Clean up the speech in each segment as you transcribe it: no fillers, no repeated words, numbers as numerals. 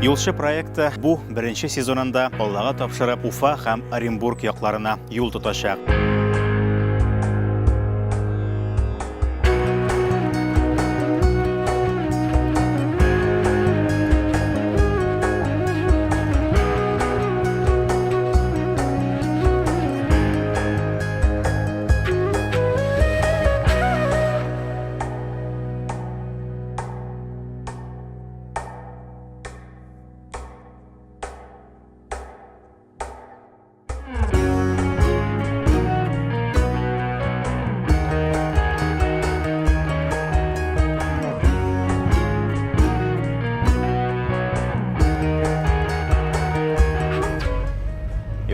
Юлшы проекты бу беренче сезонында Аллага тапшырып Уфа һәм Оренбург якларына юл тотачак.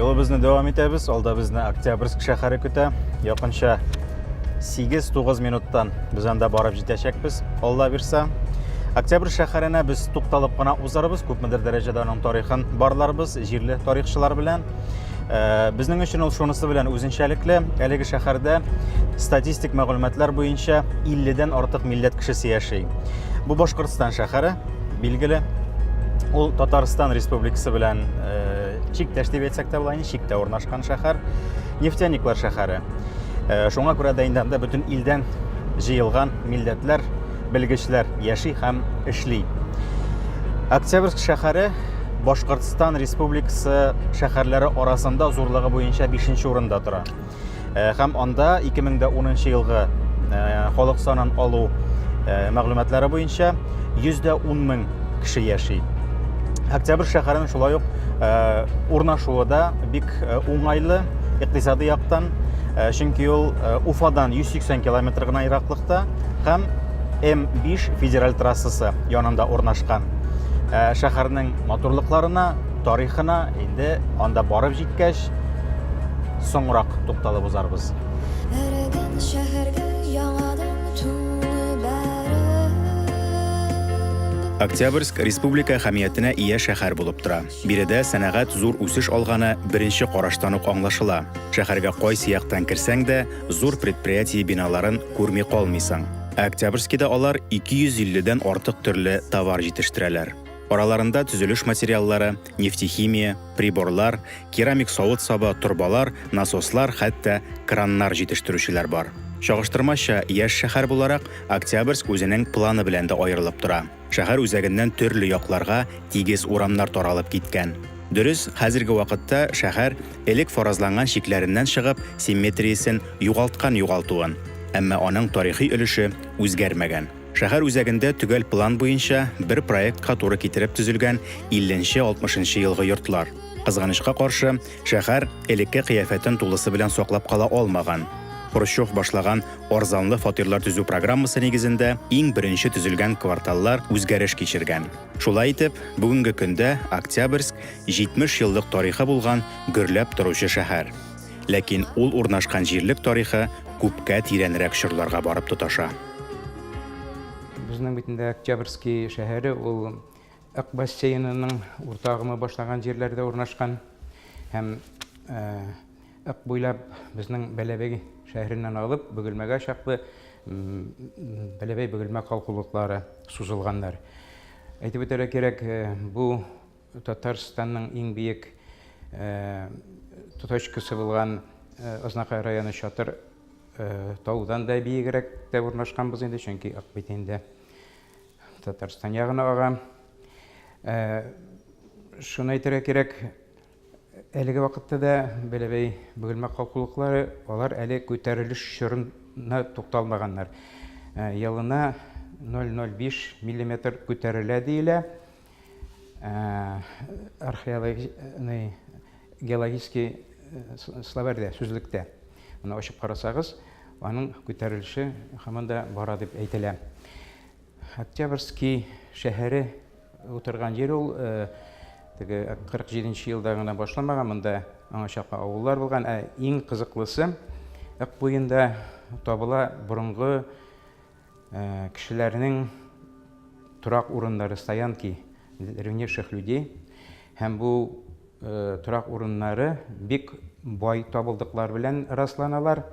Yolubuzны devam etəbiz. Alda bizni Oktyabrsk şəhəri көтә. Якынча 8-9 минуттан biz анда барып җитәчәкбез. Алла бирсә. Октябрьск шәһәренә без тукталып кына узарбыз. Күпмедер дәрәҗәдә аның тарихын барларбыз, җирле тарихчылар белән. Безнең өчен ул шунысы белән үзенчәлекле. Әлеге шәһәрдә статистик мәгълүматлар буенча 50-дән артык милләт кешесе яши. Бу Башкортстан шәһәре, билгеле. Ул Татарстан Республикасы белән чиктәш дип әйтсәк тә була, чиктә урнашкан шәһәр, нефтяниклар шәһәре. Шуңа күрә дә инде бөтен илдән җыелган милләтләр, белгечләр яши һәм эшли. Октябрьск шәһәре Башкортстан Республикасы шәһәрләре арасында зурлыгы буенча 5-нче урында тора. Һәм анда 2010 елгы халык санын алу мәгълүматлары буенча 110 мең кеше яши. Октябрьск шәһәренең шулай ук урнашуы да бик уңайлы икътисади яктан, чөнки ул Уфадан 180 километр гына ераклыкта һәм М5 федераль трассасы янында урнашкан. Шәһәрнең матурлыкларына, тарихына инде анда барып җиткәч соңрак тукталып узарбыз. Октябрьск республика әһәмиятенә ия шәһәр булып тора. Биредә сәнәгать зур үсеш алганы беренче караштан ук аңлашыла. Шәһәргә кайсы яктан кирсәң дә, зур предприятие биналарын күрми калмыйсың. Октябрьскида алар 250-дән артык төрле товар җитештерәләр. Араларында төзелеш материаллары, нефтехимия, приборлар, керамик савыт-саба торбалар, насослар, хәтта краннар җитештерүчеләр бар. Чагыштырмача, яшь шәһәр буларак Октябрьск үзенең планы белән дә аерылып тора. Шәһәр үзәгеннән төрле якларга тигез урамнар таралып киткән. Дөрес, хәзерге вакытта шәһәр элек фаразланган шикләреннән чыгып, симметриясен югалтуын, әмма аның тарихи өлеше үзгәрмәгән. Шәһәр үзәгендә төгәл план буенча бер проектка туры китереп төзелгән 50-60 елгы йортлар. Кызганычка каршы, шәһәр элекке кыяфәтен тулысы белән саклап кала алмаган. Хрущев башлаган арзанлы фатирлар төзү программасы нигезендә иң беренче төзелгән кварталлар үзгәреш кичергән. Шулай итеп, бүгенге көндә Октябрьск 70 еллык тарихы булган гөрләп торучы шәһәр. Ләкин ул урнашкан җирлек тарихы күпкә тирәнрәк чорларга барып тоташа. Безнең битендә Октябрьский шәһәре ул Ак бассейнының уртагымы башлаган җирләрдә урнашкан һәм Ак буйлап безнең Бәләбәй шәһәреннән алып Бөгелмәгә чаклы Бәләбәй-Бөгелмә калкулыклары сузылганнар. Әйтеп үтәргә кирәк, бу Татарстанның иң биек точкасы булган Азнакай районы Чатыр таудан да биегрәк тә урнашканбыз инде, чөнки Ак битендә Татарстан ягына ага. Шуны әйтергә кирәк, әлеге вакытта да Бәләбәй-Бөгелмә калкулыклары алар әле күтәрелеш чорына тукталмаганнар. Елына 0,05 мм күтәрелә диелә. Геологический словарьдә, сүзлектә. Моны ачып карасагыз, аның күтәрелеше һаман да бара дип әйтелә. Октябрьский шәһәре утырган җир ул 47 елда гына башламаган, монда аңа чаклы авыллар булган, иң кызыклысы Ак буенда табыла борынгы кешеләрнең турак урыннары, стоянки древнейших людей, һәм бу турак урыннары бик бай табылдыклар белән расланалар.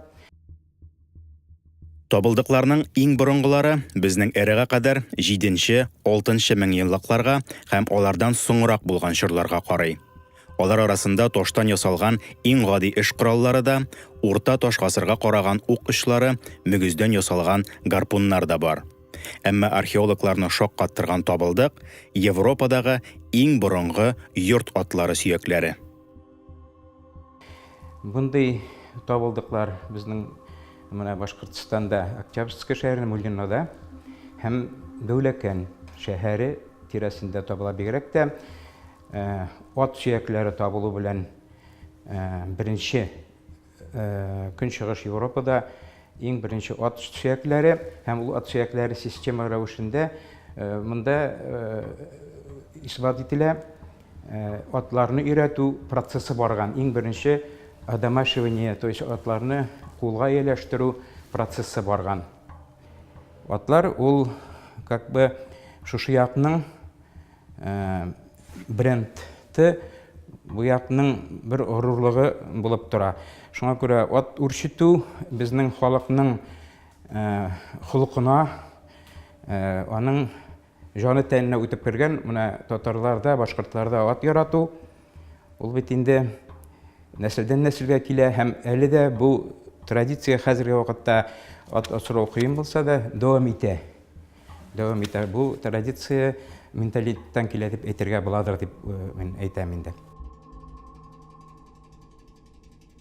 Табылдыкларның иң борынгылары безнең эрага кадәр 7-6 мең еллыкларга һәм алардан соңрак булган чорларга карый. Алар арасында таштан ясалган иң гади эш кораллары да, урта таш гасырга караган ук очлары, мөгездән ясалган гарпуннар да бар. Әмма археологларны шаккаттырган табылдык Европадагы иң борынгы йорт атлары сөякләре. Bunday табылдыклар безнең менә Башкортстанда Октябрьский шәһәренең Муллинода һәм Дәүләкән шәһәре тирәсендә табыла, бигрәк тә ат сөякләре табылу белән беренче Көнчыгыш Европада иң беренче ат сөякләре һәм ул ат сөякләре система рәвешендә монда исбат ителә, атларны өйрәтү процессы барган. Иң беренче одомашивание, то есть атларны кулга ияләштерү процессы барган. Атлар ул как бы шушы якның брендты, бу якның бер горурлыгы булып тора. Шуңа күрә ат үрчетү безнең халыкның холкына, аның җаны тәненә үтеп кергән. Менә татарларда, башкортларда ат ярату ул бит инде нәселдән нәселгә килә һәм әле дә бу традиция хәзерге вакытта ат асрау кыен булса да дәвам итә. Бу традиция менталитеттан килә дип әйтергә буладыр дип мин әйтәм инде.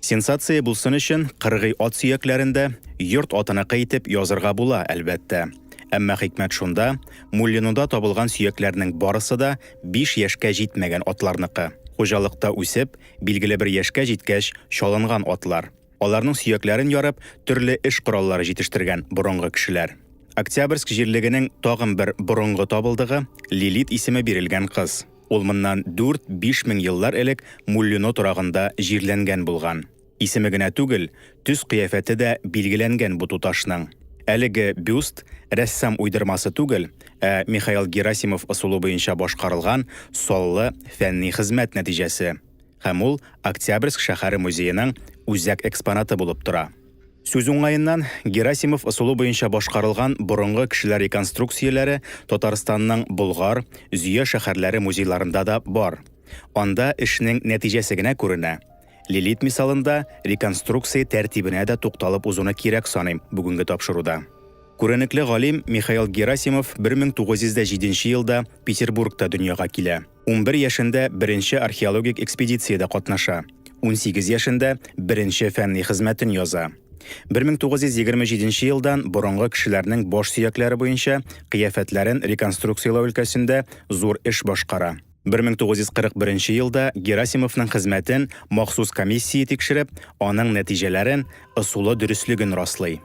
Сенсация булсын өчен кыргый ат сөякләрендә йорт атыныкы итеп язырга була, әлбәттә. Әмма хикмәт шунда, Муллинода табылган сөякләрнең барысы да 5 яшькә җитмәгән атларныкы. Хуҗалыкта үсеп, билгеле бер яшькә җиткәч чалынган атлар. Аларның сөякләрен ярып, төрле эш кораллары җитештергән борынгы кешеләр. Октябрьск җирлегенең тагын бер борынгы табылдыгы Лилит исеме бирелгән кыз. Ул моннан 4-5 мең еллар элек Муллино торагында җирләнгән булган. Исеме генә түгел, төс кыяфәте дә билгеләнгән бу туташның. Әлеге бюст рәссам уйдырмасы түгел, Михаил Герасимов ысулы буенча башкарылган саллы фәнни хезмәт нәтиҗәсе. Һәм ул Октябрьск шәһәре музееның үзәк экспонаты булып тора. Сүз уңаеннан Герасимов ысулы буенча башкарылган борынгы кешеләр реконструкцияләре Татарстанның Болгар, Зөя шәһәрләре музейларында да бар. Анда эшнең нәтиҗәсе генә күренә. Лилит мисалында реконструкция тәртибенә дә тукталып узуны кирәк саныйм бүгенге тапшыруда. Күренекле галим Михаил Герасимов 1907 елда Петербургта дөньяга килә. 11 яшендә беренче археологик экспедициядә катнаша. 18 яшендә беренче фәнни хезмәтен яза. 1927 елдан борынгы кешеләрнең баш сөякләре буенча кыяфәтләрен реконструкциялау өлкәсендә зур эш башкара. 1941 елда Герасимовның хезмәтен махсус комиссия тикшереп, аның нәтиҗәләрен, ысулы дөрестлеген раслый.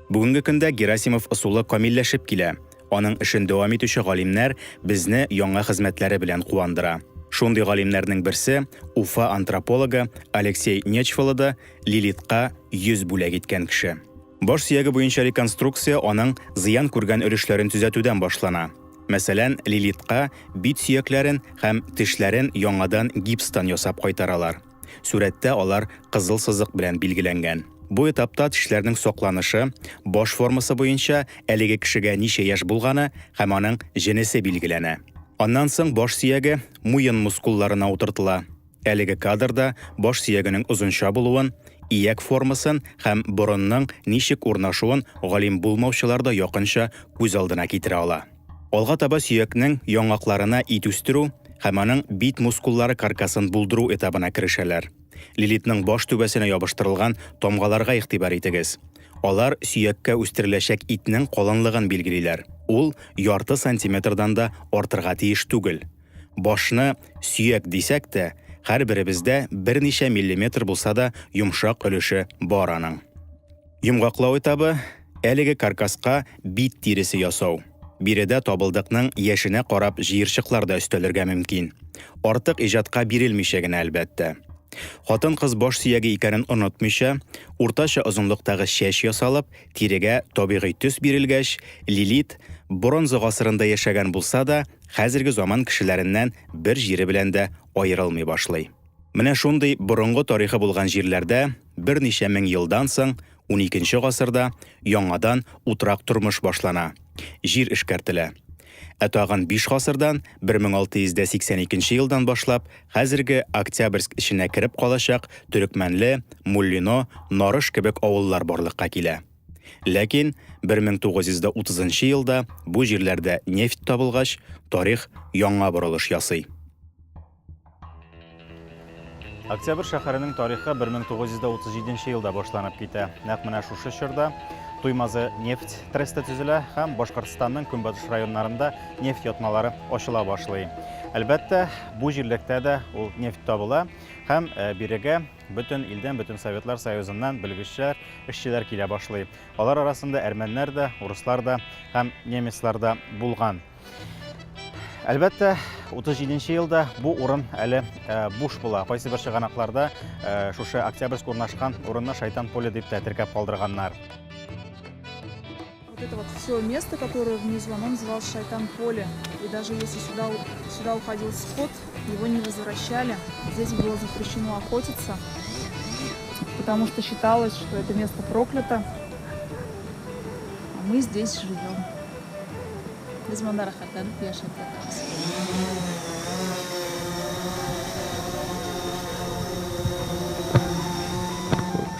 Бүгенге көндә Герасимов ысулы камилләшеп килә. Аның эшен дәвам итүче галимнәр безне яңа хезмәтләре белән куандыра. Шундый галимнәрнең берсе Уфа антропологы Алексей Нечфалыда Лилитка 100 бүләк иткән кеше. Баш сөяге буенча реконструкция аның зыян күргән өлешләрен төзәтүдән башлана. Мәсәлән, Лилитка бит сөякләрен һәм тешләрен яңадан гипстан ясап кайтаралар. Сүрәттә алар кызыл сызык белән билгеләнгән. Бу этапта тешләрнең сакланышы, баш формасы буенча әлеге кешегә ничә яшь булганы һәм аның җенесе билгеләнә. Аннан соң баш сөяге муен мускулларына утыртыла. Әлеге кадрда баш сөягенең озынча булуын, ияк формасын һәм борынның ничек урнашуын галим булмаучылар да якынча күз алдына китерә ала. Алга таба сөякнең яңакларына ит үстерү һәм аның бит мускуллары каркасын булдыру этабына керешәләр. Лилитның баш түбәсенә ябыштырылган тамгаларга игътибар итегез. Алар сөяккә үстереләчәк итнең калынлыгын билгелиләр. Ул ярты сантиметрдан да артырга тиеш түгел. Башны сөяк дисәк тә, һәрберебездә берничә миллиметр булса да йомшак өлеше бар аның. Йомгаклау этабы әлеге каркаска бит тиресе ясау. Биредә табылдыкның яшенә карап җыерчыклар да өстәлергә мөмкин. Артык иҗатка бирелмичә генә әлбәттә. Хатын-кыз баш сөяге икәнен онытмыйча, уртача озынлыктагы шәш ясалып, тирегә табигый төс бирелгәч, Лилит бронза гасырында яшәгән булса да, хәзерге заман кешеләреннән бер җире белән дә аерылмый башлый. Менә шундый борынгы тарихы булган җирләрдә берничә мең елдан соң 12 гасырда яңадан утрак тормыш башлана. Җир эшкәртелә. Тагын 5 гасырдан 1682 елдан башлап хәзерге Октябрьск эченә кереп калачак Төрекмәнле, Муллино, Нарыш кебек авыллар барлыкка килә. Ләкин 1930 елда бу җирләрдә нефть табылгач, тарих яңа борылыш ясый. Октябрь шәһәренең тарихы 1937 елда башланып китә. Нәкъ менә шушы чорда Туймазы нефть тресты төзелә һәм Башкортстанның көнбатыш районнарында нефть ятмалары ачыла башлый. Әлбәттә, бу җирлектә дә ул нефть табыла һәм бирегә бөтен илдән, бөтен Советлар Союзыннан белгечләр, эшчеләр килә башлый. Алар арасында әрмәннәр дә, урыслар да һәм немецлар да булган. Әлбәттә, 37 елда бу урын әле буш була. Кайсы бер чыганакларда шушы Октябрьск урнашкан урынны Шайтан поле дип тә теркәп калдырганнар. Вот это вот все место, которое внизу, оно называлось Шайтан поле. И даже если сюда уходил скот, его не возвращали. Здесь было запрещено охотиться, потому что считалось, что это место проклято. А мы здесь живем.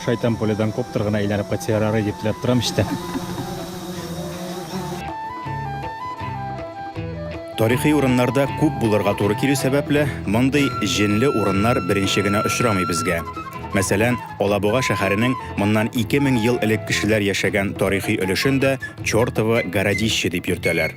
Шайтан поледан коптыр гына әйләнеп кайтсалар дип теләп торам ишетә. Тарихи урыннарда күп булырга туры килү сәбәпле, мондый җенле урыннар беренче генә очрамый безгә. Мәсәлән, Алабуга шәһәренең моннан 2000 ел элек кешеләр яшәгән тарихи өлешендә Чёртово городище дип йөртәләр.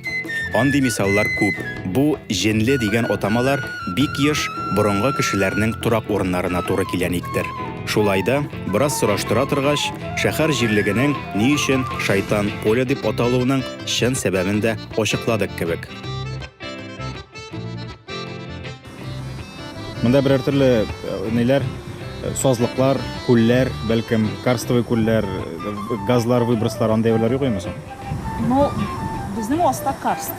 Андый мисаллар күп. Бу җенле дигән атамалар бик еш борынгы кешеләрнең турак урыннарына туры киләниктер. Шулай да, бераз сораштыра торгач, шәһәр җирлегенең ни өчен Шайтан поле дип аталуының чын сәбәбен дә ачыкладык кебек. Монда берәр төрле ниләр, сазлыклар, күлләр, бәлкем карстовый күлләр, газлар, выброслар андай беләр юк имесен? Но безнең аста карст.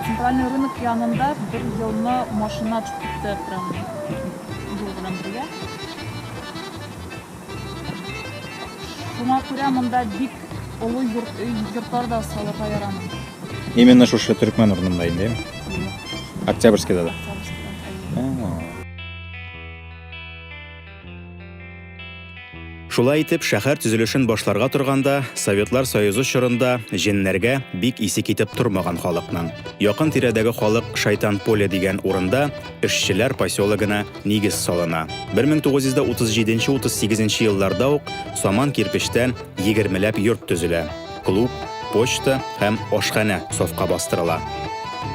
Центральный рынок янында бер елны машина төште прям юл белән бергә. Шуңа күрә монда бик олы йортлар да салырга ярамый. Именно шушы Төрекмән урынында инде. Октябрьскийда да. Шулай итеп, шәһәр төзелешен башларга торганда, Советлар Союзы чорында җеннәргә бик исе китеп тормаган халыкның. Якын тирәдәге халык Шайтан поле дигән урында эшчеләр поселогына нигез салына. 1937-38 елларда ук саман кирпечтән 20ләп йорт төзелә. Клуб, почта һәм ашхана сафка бастырыла.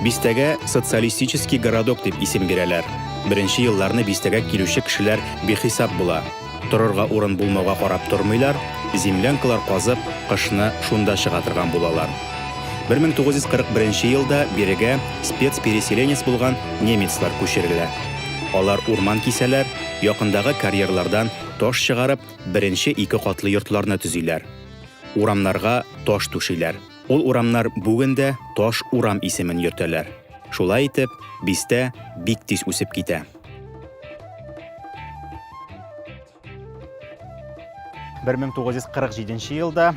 Бистәгә социалистический городок дип исем бирәләр. Беренче елларны бистәгә килүче кешеләр бихисап була. Торырга урын булмауга карап тормыйлар, землянкалар казып, кышны шунда чыга торган булалар. 1941 елда бирегә спецпереселенец булган немецлар күчерелә. Алар урман кисәләр, якындагы карьерлардан таш чыгарып, беренче 2 катлы йортларны төзиләр. Урамнарга таш түшиләр. Ул урамнар бүгендә Таш урам исемен йөртәләр. Шулай итеп, бистә бик тиз үсеп китә. 1947 елда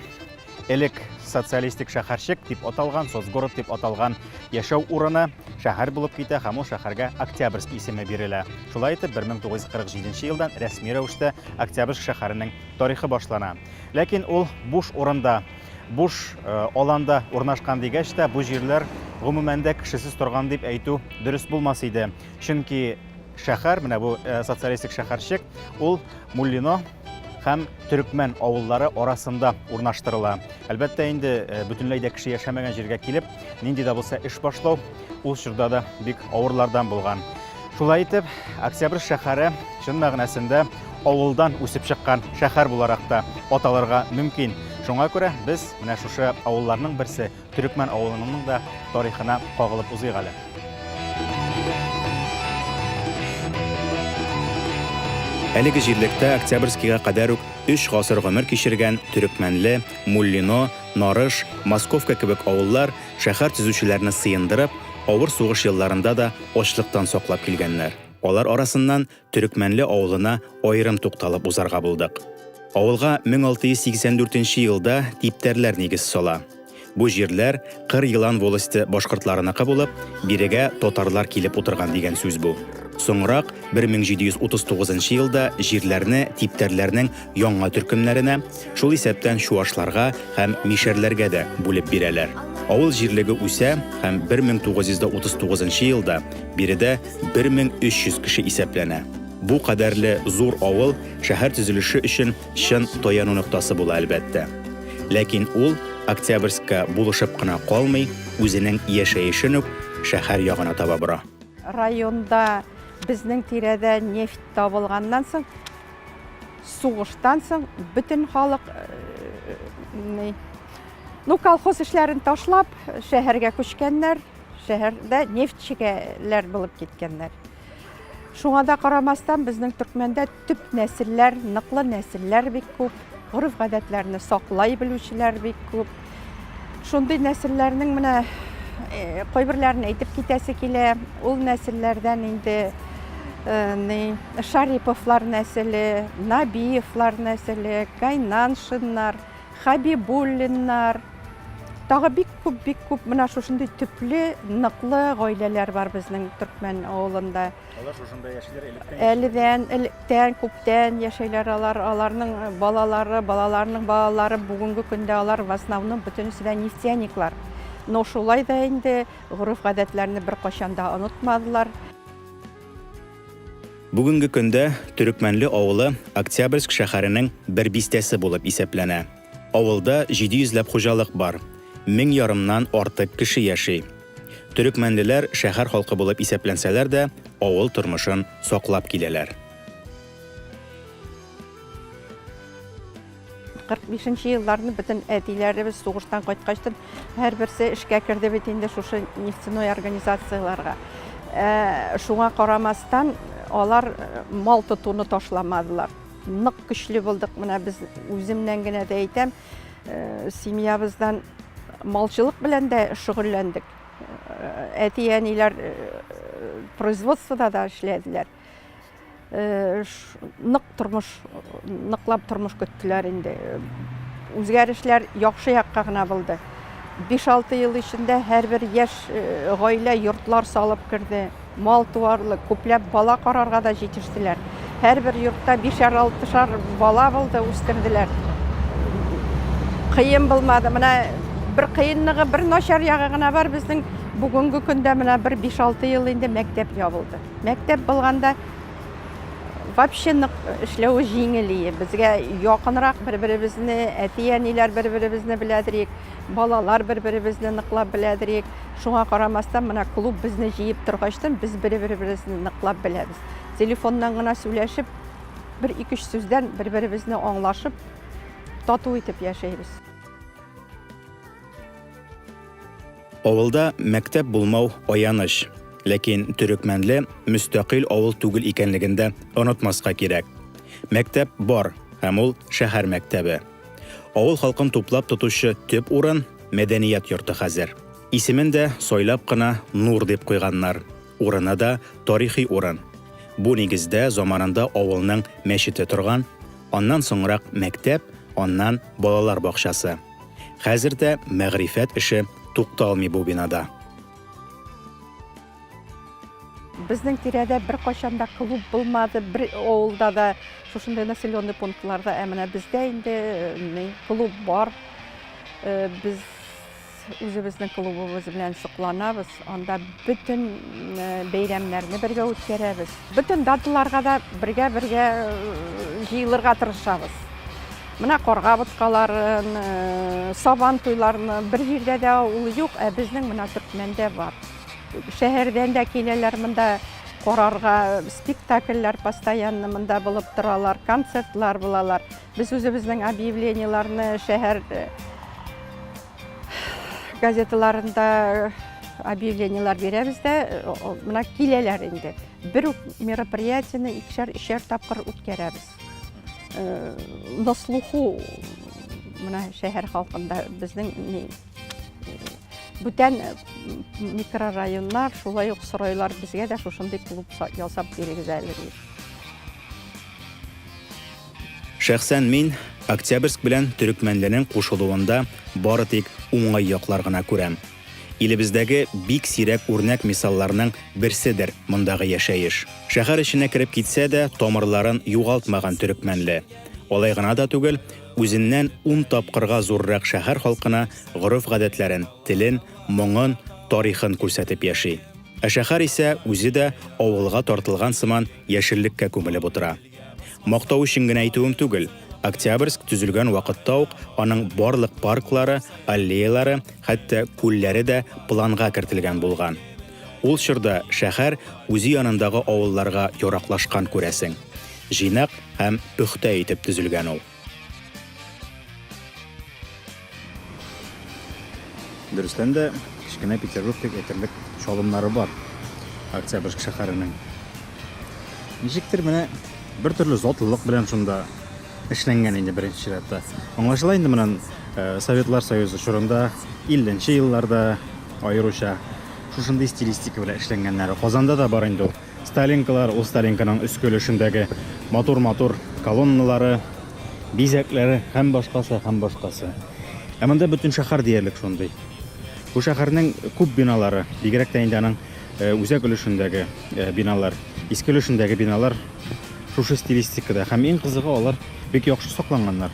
элек социалистик шәһәрчек дип аталган, соцгород дип аталган яшәү урыны шәһәр булып китә һәм ул шәһәргә Октябрьск исеме бирелә. Шулай итеп, 1947 елдан рәсми рәвештә Октябрьск шәһәренең тарихы башлана. Ләкин ул буш урында, буш аланда урнашкан дигәч тә, бу җирләр гомумән дә кешесез торган дип әйтү дөрес булмас иде. Чөнки шәһәр, менә бу социалистик шәһәрчек, ул Муллино һәм Төрекмән авыллары арасында урнаштырыла. Әлбәттә инде бөтенләй дә кеше яшәмәгән җиргә килеп, нинди дә булса эш башлау ул чорда да бик авырлардан булган. Шулай итеп, Октябрьск шәһәре чын мәгънәсендә авылдан үсеп чыккан шәһәр буларак та аталырга мөмкин. Шуңа күрә без менә шушы авылларның берсе Төрекмән авылының да тарихына кагылып узыйк әле. Әлеге җирлектә Октябрьскийга кадәр үк 3 гасыр гомер кичергән Төрекмәнле, Муллино, Нарыш, Московка кебек авыллар шәһәр төзүчеләрне сыендырып, авыр сугыш елларында да ачлыктан саклап килгәннәр. Алар арасыннан Төрекмәнле авылына аерым тукталып узарга булдык. Авылга 1684 елда типтәрләр нигез сала. Бу җирләр Кыр Елан волости башкортларыныкы булып, бирегә татарлар килеп утырган дигән сүз бу. Соңрак 1739 елда җирләрне типтәрләрнең яңа төркемнәренә, шул исәптән чуашларга һәм мишәрләргә дә бүлеп бирәләр. Авыл җирлеге үсә һәм 1939 елда биредә 1300 кеше исәпләнә. Бу кадәрле зур авыл шәһәр төзелеше өчен чын таяну ноктасы була әлбәттә. Ләкин ул Октябрьскка булышып кына калмый, үзенең яшәешен үк шәһәр ягына таба бора. Районда безнең тирәдә нефть табылганнан соң, сугыштан соң бөтен халык колхоз эшләрен ташлап шәһәргә күчкәннәр, шәһәрдә нефтчегәләр булып киткәннәр. Шуңа да карамастан безнең төркмәндә төп нәселләр, ныклы нәселләр бик күп, гореф-гадәтләрне саклай белүчеләр бик күп. Шундый нәселләрнең менә кайберләрен әйтеп китәсе килә. Ул нәселләрдән инде Шариповлар нәселе, Набиевлар нәселе, Гайнаншиннар, Хабибуллиннар, тагы бик күп менә шушындый төпле, ныклы гаиләләр бар безнең Төркмән авылында. Алар шушында яшиләр Электән, күптән яшәйләр алар, аларның балаларының балалары бүгенге көндә алар в основном бөтенесе дә нефтяниклар. Но шулай да инде гореф-гадәтләрне бер качан да онытмадылар. Бүгенге көндә Төрекмәнле авылы Октябрьск шәһәренең бер бистәсе булып исәпләнә. Авылда 700 хуҗалык бар. 1000 артык кеше яши. Төрекмәнлеләр шәһәр халкы булып исәпләнсәләр дә, авыл тормышын саклап киләләр. 45 елларны бөтен әтиләребез сугыштан кайткачтан һәрберсе эшкә керде бит инде шушы нефтяной организацияларга. Шуңа карамастан алар мал тотуны ташламадылар. Нык көчле булдык. Менә без үземнән генә дә әйтәм, семьябыздан малчылык белән дә шөгыльләндек. Әти-әниләр производствода да эшләделәр. Ныклап тормыш көттеләр инде. Үзгәрешләр яхшы якка гына булды. 5-6 ел эчендә һәрбер яшь гаилә йортлар салып керде. Мал туарлык, күпләп бала карарга да җитештеләр. Һәрбер йортта 5-6 бала булды, үстерделәр. Кыен булмады. Менә бер кыенлыгы, бер начар ягы гына бар безнең бүгенге көндә менә бер 5-6 ел инде мәктәп ябылды. Мәктәп булганда вообще эшләү җиңел. Безгә якынрак бер-беребезне, әти-әниләр бер-беребезне беләдерик, балалар бер-беребезне ныклап беләдерик. Шуңа карамастан менә клуб безне җыеп торгачтан без бер-беребезне ныклап беләбез. Телефоннан гына сөйләшеп, 1-2 сүздән бер-беребезне аңлашып, тату итеп яшәйбез. Авылда мәктәп булмау аяныш. Ләкин Төрекмәнле мөстәкыйль авыл түгел икәнлеген дә онытмаска кирәк. Мәктәп бар, һәм ул шәһәр мәктәбе. Авыл халкын туплап тотучы төп урын мәдәният йорты хәзер. Исемен дә сойлап кына Нур дип куйганнар. Урыны да тарихи урын. Бу нигездә заманында авылның мәчете торган, аннан соңрак мәктәп, аннан балалар бакчасы. Хәзер дә мәгърифәт эше тукталмый бу бинада. Безнең тирәдә бер качан да клуб булмады, бер авылда да шушындай населенный пунктларда, менә бездә инде клуб бар. Без үзебезнең клубыбыз белән сокланабыз, анда бөтен бәйрәмнәрне бергә үткәрәбез. Бөтен даталарга да бергә җыелырга тырышабыз. Менә карга боткаларын, сабан туйларын бер җирдә дә ул юк, безнең менә Төркмәндә бар. Шәһәрдән дә киләләр, монда карарга спектакльләр постоянно монда булып торалар, концертлар булалар. Без үзебезнең объявлениеларны шәһәр газеталарында объявлениелар бирәбез дә, менә киләләр инде. Бер мероприятияне 2-3 тапкыр үткәрәбез. На слуху менә шәһәр халкында безнең бүтән микрорайоннар шулай ук сорайлар, безгә дә шушындый клуб ясап бирегез әле. Шәхсән мин Октябрьск белән Төрекмәнленең кушылуында бары тик уңай яклар гына күрәм. Илебездәге бик сирәк үрнәк мисалларның берседер мондагы яшәеш. Шәһәр эченә кереп китсә дә, тамырларын югалтмаган Төрекмәнле. Алай гына да түгел, үзеннән 10 тапкырга зуррак шәһәр халкына гореф-гадәтләрен, телен, моңын, тарихын күрсәтеп яши. Ә шәһәр исә үзе дә авылга тартылган сыман яшеллеккә күмелеп утыра. Мактау өчен генә әйтүем түгел. Октябрьск төзелгән вакытта ук аның барлык парклары, аллеялары, хәтта күлләре дә планга кертелгән булган. Ул чорда шәһәр үзе янындагы авылларга яраклашкан күрәсең. Җыйнак һәм пөхтә итеп төзелгән ул. Дөрестән дә кечкенә Петербургтәг әйтерлек чалымнары бар Октябрьск шәһәренең. Ничектер менә бер төрле затлылык белән шунда эшләнгән инде беренче чиратта. Аңлашыла инде менән Советлар Союзы чорында 50нче елларда аеруча шушындый стилистика белән эшләнгәннәре. Казанда да бар инде ул. Сталинкалар, ул Сталинканың өскә өлешендәге матур колонналары, бизәкләре һәм башкасы. Ә монда бөтен шәһәр диярлек шундый. Бу шәһәрнең күп биналары, бигрәк тә инде аның үзәк өлешендәге биналар, иске өлешендәге биналар шушы стилистикада һәм иң кызыгы алар бик яхшы сакланганнар.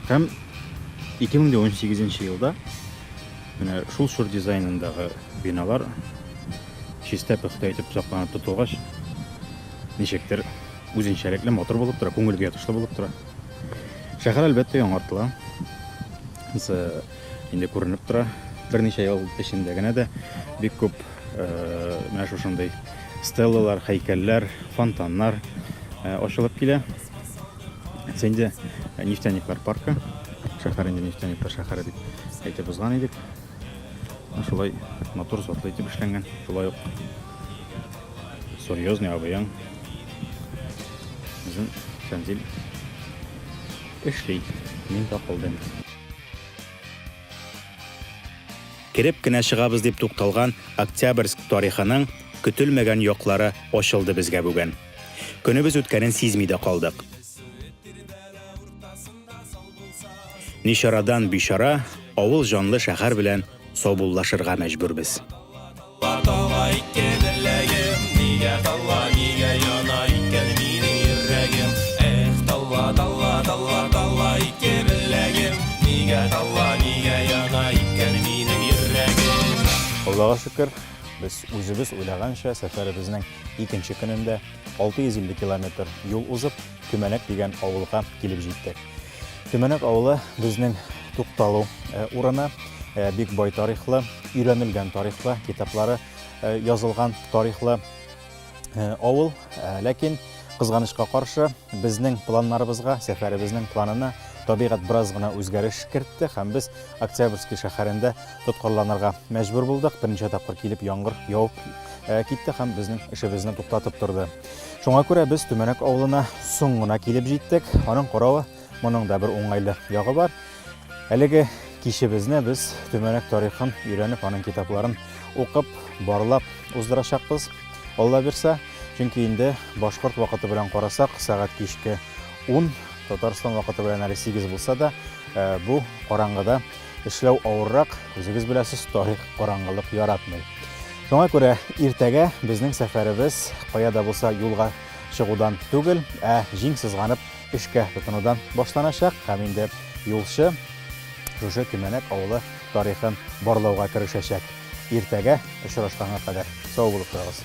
Һәм 2018 елда менә шул чор дизайнындагы биналар чистә пөхтә итеп сакланып тотылгач, ничектер үзенчәлекле матур булып тора, күңелгә ятышлы булып тора. Шәһәр әлбәттә яңартыла. Инде күренеп тора. Берничә ел эчендә генә дә бик күп менә шушындый стеллалар, һәйкәлләр, фонтаннар ачылып килә. Инде нефтяниклар паркы, шәһәр инде нефтяниклар шәһәре дип әйтеп узган идек. Шулай матур затлы итеп эшләнгән. Шулай ук серьезный абыяң. Безнең Фәнзил эшли. Мин тапылдым. Кереп кенә чыгабыз дип тукталган Октябрьск тарихының көтелмәгән яклары ачылды безгә бүген. Көнебез үткәнен сизми дә калдык. Нишарадан бишара, авыл җанлы шәһәр белән саубуллашырга мәҗбүрбез. Аллага шөкер, без үзебез уйлаганча сәфәребезнең икенче көнендә 650 километр юл узып, Төмәнәк дигән авылга килеп җиттек. Төмәнәк авылы безнең тукталу урыны, бик бай тарихлы, өйрәнелгән тарихлы, китаплары язылган тарихлы авыл, ләкин кызганычка каршы безнең планнарыбызга, сәфәребезнең планына табигать бераз гына үзгәреш кертте һәм без Октябрьск шәһәрендә тоткарланырга мәҗбүр булдык. Беренче тапкыр килеп яңгыр явып китте һәм безнең эшебезне туктатып торды. Шуңа күрә без Төмәнәк авылына соң гына килеп җиттек. Аның каравы, моның да бер уңайлы ягы бар. Әлеге кичебезне без Төмәнәк тарихын өйрәнеп, аның китапларын укып, барлап уздырачакбыз. Алла бирсә, чөнки инде башкорт вакыты белән карасак, сәгать кичке 10, Татарстан вакыты белән әле 8 булса да, бу караңгыда эшләү авыррак, үзегез беләсез, тарих караңгылык яратмый. Шуңа күрә иртәгә безнең сәфәребез кая да булса юлга чыгудан түгел, җиң сызганып эшкә тотынудан башланачак һәм инде юлчы шушы Төмәнәк авылы тарихын барлауга керешәчәк. Иртәгә очрашканга кадәр сау булып торыгыз.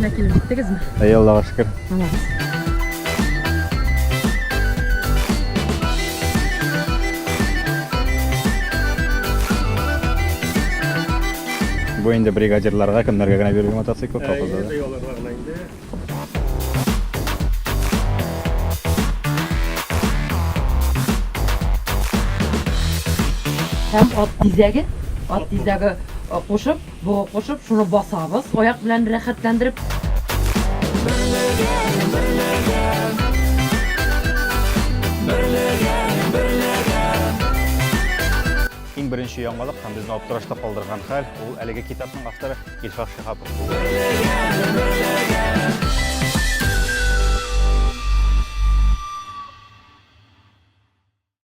Башына килеп җиттегезме? Ey Аллага шөкер. Бу инде бригадирларга, кемнәргә генә бирелгән мотоцикл колхозда. Һәм ат тизәге кушып, буга кушып, шуны басабыз, аяк белән рәхәтләндереп. Иң беренче яңалык һәм безне аптырашта калдырган хәл ул әлеге китапның авторы Илфат Шиһапов.